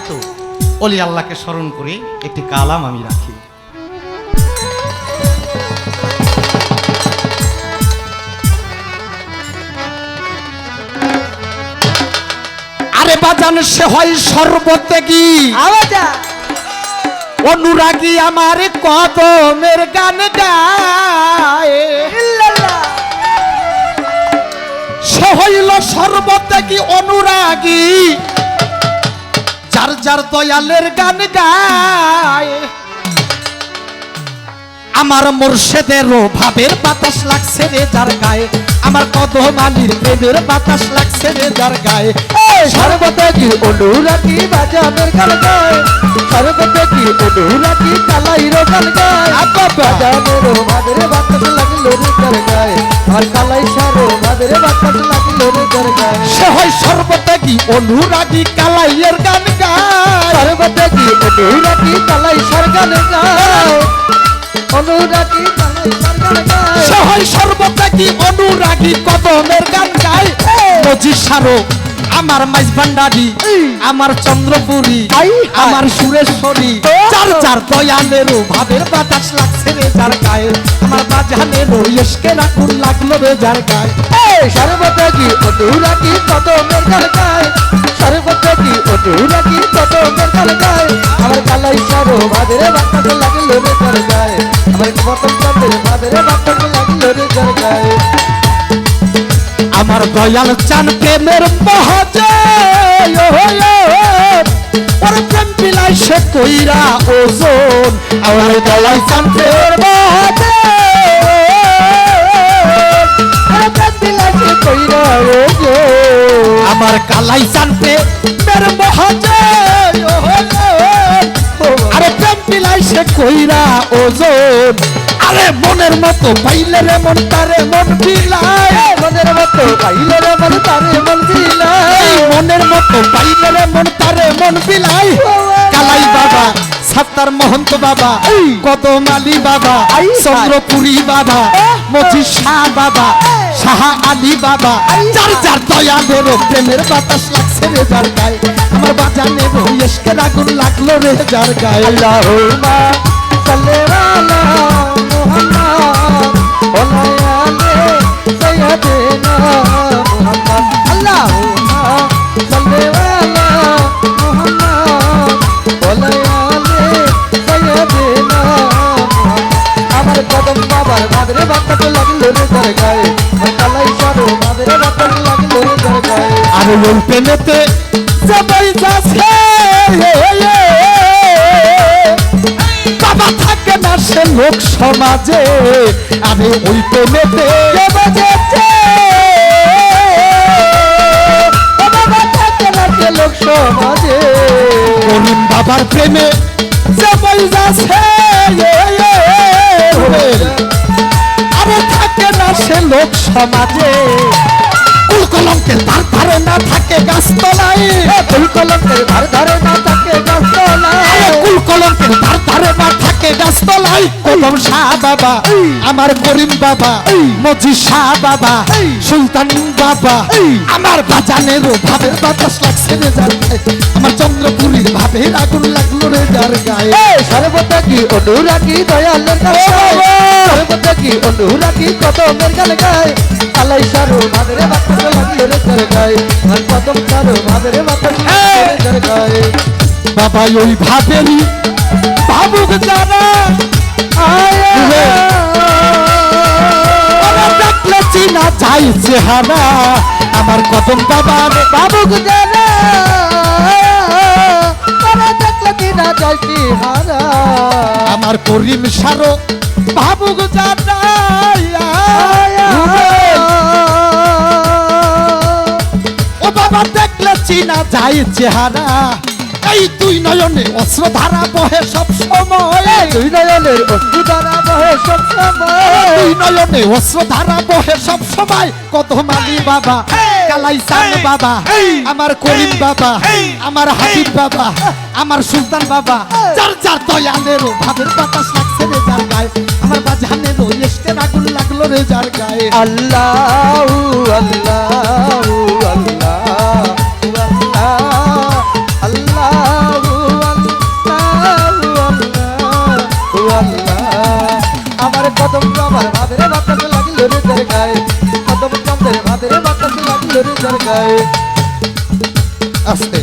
তো ওলি আল্লাহকে স্মরণ করে একটি কালাম আমি রাখি। আরে বাজান সে হয় সর্বত্যাগী অনুরাগী আমার কদমের গান গায়, সে হইল সর্বত্যাগী অনুরাগী যার যার দয়ালের গান গায়। আমার মুর্শিদেরও ভাবের বাতাস লাগছে রে যার গায়ে, আমার কদম আলীর প্রেমের বাতাস লাগছে রে যার গায়ে। সর্বত্যাগী অনুরাগী বাজানের গান গায়, সর্বত্যাগী অনুরাগী কালাইরো গান গায়। বাজানেরও ভাবের বাতাস লাগিল রে যার গায়ে, আর কালাই সারো ভাবের বাতাস লাগিল রে যার গায়ে। সে হয় সর্বত্যাগী অনুরাগী কালাইয়ের গান গায়, সর্বত্যাগী অনুরাগী কালাই সার গান গায়, অনুরাগী কালাই সার গান গায়। সে হয় সর্বত্যাগী অনুরাগী কদমের গান গায়। মজিদ সারো আমার মাইজ ভান্ডারি, আমার চন্দ্রপুরী, আমার সুরেশ্বরী, যার যার দয়ালেরও ভাবের বাতাস লাগছে রে যার গায়ে, আমার বাজানেরও ইশকের আগুন লাগলো রে যার গায়ে। সর্বত্যাগী অনুরাগী কদমের গান গায়, সর্বত্যাগী অনুরাগী কদমের গান গায়। আমার কালাই সারো ভাবের বাতাস লাগিল রে যার গায়ে, আমার কদম চাঁদের ভাবের বাতাস লাগিল রে যার গায়ে। আমার দয়াল চান প্রেমের মহাজে ওর প্রেম বিলাই সে কইরা ওজন, আমার দয়াল চান প্রেমের মহাজে ওর প্রেম বিলাই সে কইরা ওজন। আমার কালাই চান প্রেমের মহাজে আরে প্রেম বিলাই সে কইরা ওজন। আরে মনের মতো পাইলে রে মন তারে মন বিলায়, মনের মতো পাইলে রে মন তারে মন বিলায়, মনের মতো পাইলে রে মন তারে মন বিলায়। কালাই বাবা, সাত্তার মহন্ত বাবা, কদম আলী বাবা, চন্দ্রপুরী বাবা, মজিদ শাহ বাবা, শাহ আলী বাবা, যার যার দয়ালের প্রেমের বাতাস লাগছে রে যার গায়ে, আমার বাজানের ইশকের আগুন লাগলো রে যার গায়ে। আল্লাহুম্মা সাল্লি আলা মুহাম্মাদ ওয়া আলা সাইয়্যিদিনা মুহাম্মাদ। আল্লাহুম্মা সাল্লি আলা মুহাম্মাদ ওয়া আলা সাইয়্যিদিনা মুহাম্মাদ। আমার কদম বাবার ভাদরে বাতাস লাগিল রে যার গায়ে, আমার কালাই সারো ভাদরে বাতাস লাগিল রে যার গায়ে। আর ওই প্রেমেতে সবাই যাচ্ছে বাবা থাকে না সে লোক সমাজে, আমি ওই প্রেমেতে বাজেছে বাবা থাকে না সে লোক সমাজে, করিম বাবার প্রেমে সবাই যাচ্ছে আরে থাকে না সে লোক সমাজে। কুল কলঙ্কের ধার ধারে না থাকে গাছতলায়, ফুল কলমের ধার ধারে না থাকে গাছতলায়, কুল কলঙ্কের ধার ধারে না থাকে গাছতলায়। কদম শাহ বাবা, আমার করিম বাবা, মজিদ শাহ বাবা, সুলতান বাবা, আমার বাজানেরও ভাবের বাতাস লাগছে রে যার গায়ে, আমার চন্দ্রপুরীর ভাবের আগুন লাগলো রে যার গায়ে। সর্বত্যাগী অনুরাগী দয়ালের গান গায়, সর্বত্যাগী অনুরাগী কদমের গান গায়। কালাই সারো ভাবের বাতাস লাগিল রে যার গায়ে, আর কদম সারো ভাবের বাতাস লাগিল রে যার গায়ে। বাবা ওই ভাবেরই ভাবুক যারা ওরা দেখলে চিনা যায় চেহারা, আমার কদম বাবার বাবুক জানা তারা দেখলে কিনা যায় চেহারা, আমার করিম সারো ভাবুক যারা ও বাবা দেখলে চিনা যায় চেহারা। এই দুই নয়নে অস্ত্র ধারা বহে সব সময়, দুই নয়নের অশ্রু দ্বারা বহে সব সময়, দুই নয়নে অস্ত্র ধারা বহে সব সময়। কদম আলী বাবা, কালাই চান বাবা, আমার করিম বাবা, আমার হাবিব বাবা, আমার সুলতান বাবা, যার যার দয়ালেরও ভাবের বাতাস লাগছে রে যার গায়ে, আমার বাজানেরও ইশকের আগুন লাগলো রে যার গায়ে। আল্লাহু আল্লাহু আল্লাহু আল্লাহ আল্লাহু কদম আমার ভাদের বাতাস লাগিল রে যার গায়ে কদম চন্দ্রের ভাদের বাতাস লাগিল রে যার গায়ে আস্তে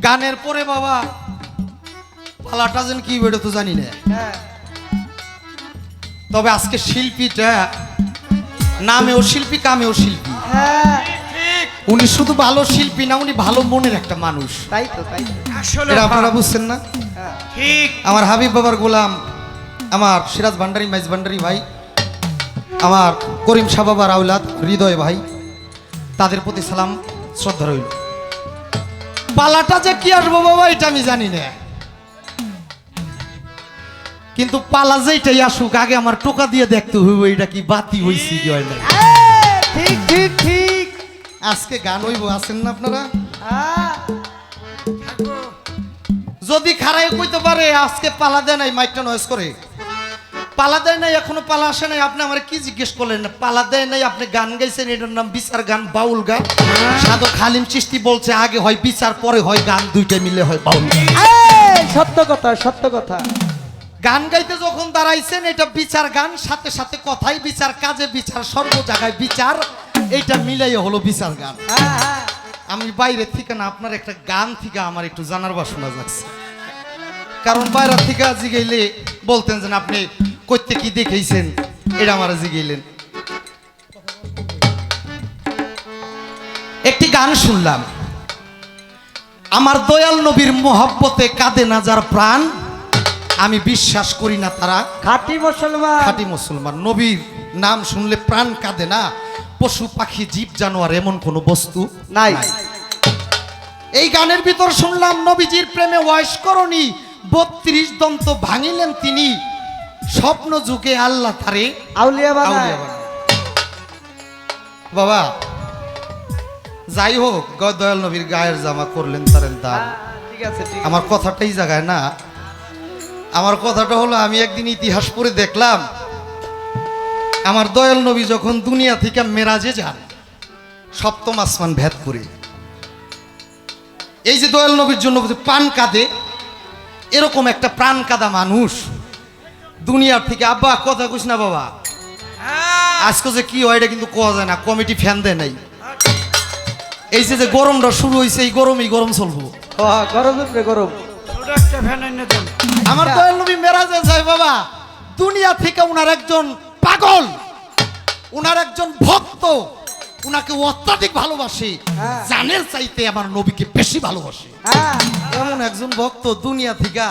গানের পরে বাবা পালাটা যেন কি বেরো তো জানি না, হ্যাঁ তবে আজকে শিল্পীটা নামেও শিল্পী কামেও শিল্পী। হ্যাঁ উনি শুধু ভালো শিল্পী না, উনি ভালো মনের একটা মানুষ। তাই তো তাই তো। আসলে এটা আপনারা বুঝছেন না? হ্যাঁ ঠিক আমার হাবিব বাবার গোলাম, আমার সিরাজ ভান্ডারী, মাইজ ভান্ডারী ভাই, আমার করিম শাহ বাবার আওলাদ হৃদয় ভাই, তাদের প্রতি সালাম শ্রদ্ধা রইল। পালাটা যে কি আসবো বাবা এটা আমি জানি না, কিন্তু পালা যেটাই আসুক আগে আমার টোকা দিয়ে দেখতে হইব এটা কি বাতি হইছি কি হয় না। ঠিক ঠিক ঠিক আজকে গান হইব, আছেন না আপনারা? হ্যাঁ যদি খারাই কইতে পারে আজকে পালা দেয় নাই, মাইকটা নয়েজ করে পালা দেয় নাই, এখনো পালা আসে নাই, আপনি আমার কি জিজ্ঞেস করলেন? পালা দেয় নাই, আপনি গান গাইছেন, এটার নাম বিচার গান, বাউল গান। সাধক হালিম চিশতি বলছে আগে হয় বিচার পরে হয় গান, দুইটা মিলে হয় বাউল গান। সত্য কথা সত্য কথা গান গাইতে যখন দাঁড়াইছেন এটা বিচার গান, সাথে সাথে কথাই বিচার, কাজে বিচার, সর্ব জায়গায় বিচার, এইটা মিলাই হলো বিচার গান। হ্যাঁ হ্যাঁ আমি বাইরে থেকে না, আপনার একটা গান থেকে আমার একটু জানার বাসনা যাচ্ছে, কারণ বাইরের থেকে জিগাইলে বলতেন যে আপনি কইতে কি দেখাইছেন, এটা আমার জিগাইলেন। একটি গান শুনলাম, আমার দয়াল নবীর মোহব্বতে কাঁদে না যার প্রাণ, আমি বিশ্বাস করি না তারা খাঁটি মুসলমান খাঁটি মুসলমান। নবীর নাম শুনলে প্রাণ কাঁদে না, পশু পাখি জীব জানোয়ার এমন কোনো বস্তু নাই। এই গানের ভিতর শুনলাম নবীজির প্রেমে ওয়াইশ করণী 32 দন্ত ভাঙিলেন তিনি, স্বপ্ন যুগে আল্লাহ তারে আউলিয়া বানায় আউলিয়া বানায়। বাবা যাই হোক, দয়াল নবীর গায়ের জামা করলেন তারেন দান। ঠিক আছে ঠিক আছে। আমার কথাটাই জায়গায় না, আমার কথাটা হলো আমি একদিন ইতিহাস পড়ে দেখলাম, আমার দয়াল নবী যখন দুনিয়া থেকে মেরাজে যান, 7ম আসমান ভেদ করে, এই যে দয়াল নবীর জন্য প্রাণ কাঁদে, এরকম একটা প্রাণ কাঁদা মানুষ দুনিয়ার থেকে, আব্বা কথা কইস না বাবা, আজকে যে কি হয় এটা কিন্তু কোয়া যায় না, কমিটি ফ্যান দেয় নাই। এই যে গরমটা শুরু হয়েছে, এই গরমই গরম চলবো। গরম উপরে গরম ছোট একটা ফ্যান এনে দেন। আমার দয়াল নবী মেরাজে যায় বাবা, দুনিয়া থেকে উনার একজন পাগল, উনার একজন ভক্ত উনাকে অত্যাধিক ভালোবাসে, হ্যাঁ। জানের চাইতে আমার নবীকে বেশি ভালোবাসে। হ্যাঁ এমন একজন ভক্ত দুনিয়া থেকে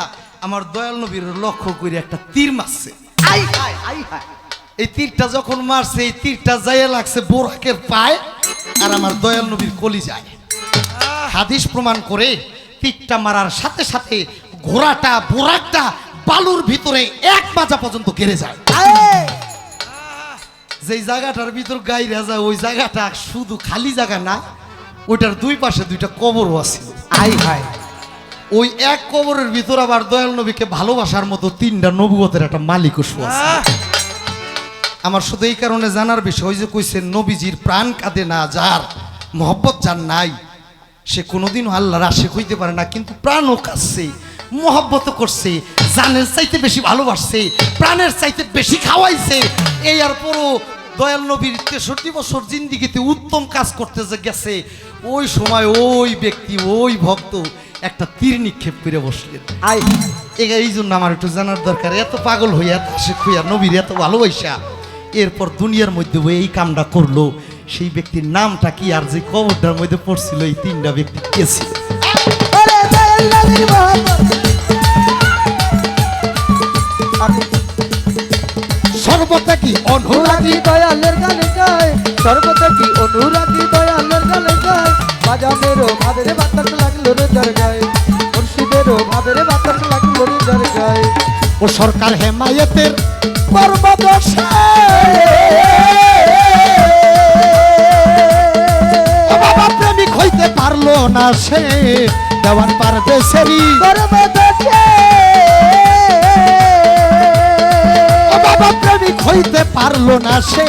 আমার দয়াল নবীর লক্ষ্য করে একটা তীর মারছে। আই হাই আই হাই এই তীরটা যখন মারছে, এই তীরটা যাইয়া লাগছে বোরাকের পায়ে, আর আমার দয়াল নবীর কলি যায়। হাদিস প্রমাণ করে তীরটা মারার সাথে সাথে ঘোড়াটা বোরাকটা বালুর ভিতরে 1 বাজা পর্যন্ত গেড়ে যায়। যেই জায়গাটার ভিতর গাইরা যায় ওই জায়গাটা শুধু খালি জায়গা না, ওইটার 2 পাশে 2টা কবরও আছে। আই হাই ওই এক কবরের ভিতর আবার দয়াল নবীকে ভালোবাসার মতো 3টা নবুয়তের একটা মালিকও শোয়া আছে। আমার শুধু এই কারণে জানার বিষয়, ওই যে কইছেন নবীজির প্রাণ কাঁদে না যার, মহব্বত যার নাই, সে কোনোদিনও আল্লাহর আশিক হইতে পারে না, কিন্তু প্রাণও কাঁদছে, মহব্বত করছে, জানের চাইতে বেশি ভালোবাসছে, প্রাণের চাইতে বেশি খাওয়াইছে। এই আর পুরো দয়াল নবীর 63 বছর জিন্দিগিতে উত্তম কাজ করতে যে গেছে, ওই সময় ওই ব্যক্তি ওই ভক্ত একটা তীর নিক্ষেপ করে বসলেন। আই এই জন্য আমার একটু জানার দরকার, এত পাগল হইয়া এত আশিক হইয়া নবীর এত ভালোবাসা এরপর দুনিয়ার মধ্যে এই কামটা করলো, সেই ব্যক্তির নামটা কি, আর যে কবরটার মধ্যে পড়ছিল এই 3টা ব্যক্তি কে ছিল? আরে দয়াল নবীর মোহাম্মদ সর্বত্যাগী অনুরাগী দয়ালের গানে গায়, সর্বত্যাগী অনুরাগী দয়ালের গানে গায়, বাজানেরও ভাবের বাতাস লাগলো রে যার গায়ে, মুর্শিদেরও ভাবের বাতাস লাগলো রে যার গায়ে। ও সরকার হেমায়েতের পর্বদশে ও বাবা প্রেমিক হইতে পারলো না সে, দেওয়ান পারবে সেরি ও বাবা প্রেমিক হইতে পারলো না সে,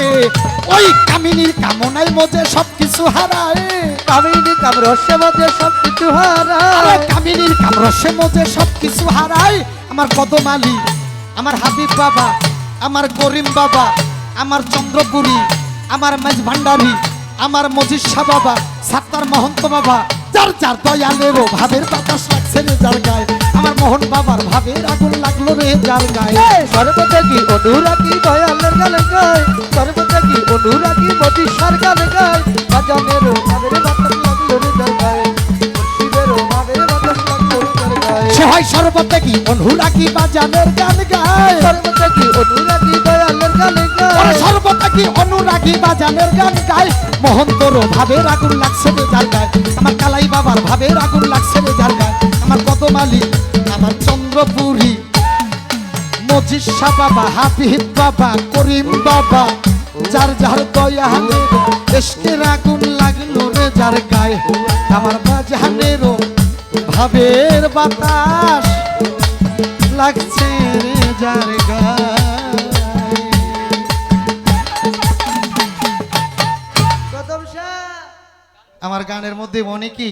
ওই কামিনীর কামনায় মধ্যে সবকিছু হারায়, কামিনী কামরসে মধ্যে সব কিছু আরে হারায়। কামিনীর কামরসে মধ্যে সবকিছু হারায়। আমার কদম আলী আমার হাবিব বাবা, আমার করিম বাবা, আমার চন্দ্রপুরী, আমার মেজ ভান্ডারী, আমার মজিদ শাহ বাবা, সাত্তার মহন্ত বাবা, যার যার দয়ালেরও ভাবের বাতাস লাগছে রে যার গায়ে, আমার মোহন বাবার ভাবের আগুন লাগলো রে যার গায়ে। সর্বত্যাগী অনুরাগী দয়ালের গানে গায়, সর্বত্যাগী অনুরাগী মতিসার গানে গায়, বাজানেরও ভাবের বাতাস লাগলো রে যার গায়ে, মুর্শিদেরও ভাবের বাতাস লাগলো রে যার গায়ে। সে হয় সর্বত্যাগী অনুরাগী বাজানের গান গায়, সর্বত্যাগী অনুরাগী দয়ালের গানে ওরে গায়, সর্বত্যাগী অনুরাগী বাজানের গান গায়, মোহন্তর ভাবের আগুন লাগছে রে যার গায়ে, আমার কালাই বাবার ভাবের আগুন লাগছে রে যার গায়ে, আমার কদম আলী, আমার চন্দ্রপুরী, মজিদ শাহ বাবা, হাবিব বাবা, করিম বাবা, যার যার দয়ালের এসকের আগুন লাগলো রে যার গায়ে, আমার বাজানেরও ভাবের বাতাস লাগছে রে যার গায়ে। কদম শাহ। আমার গানের মধ্যে অনেকই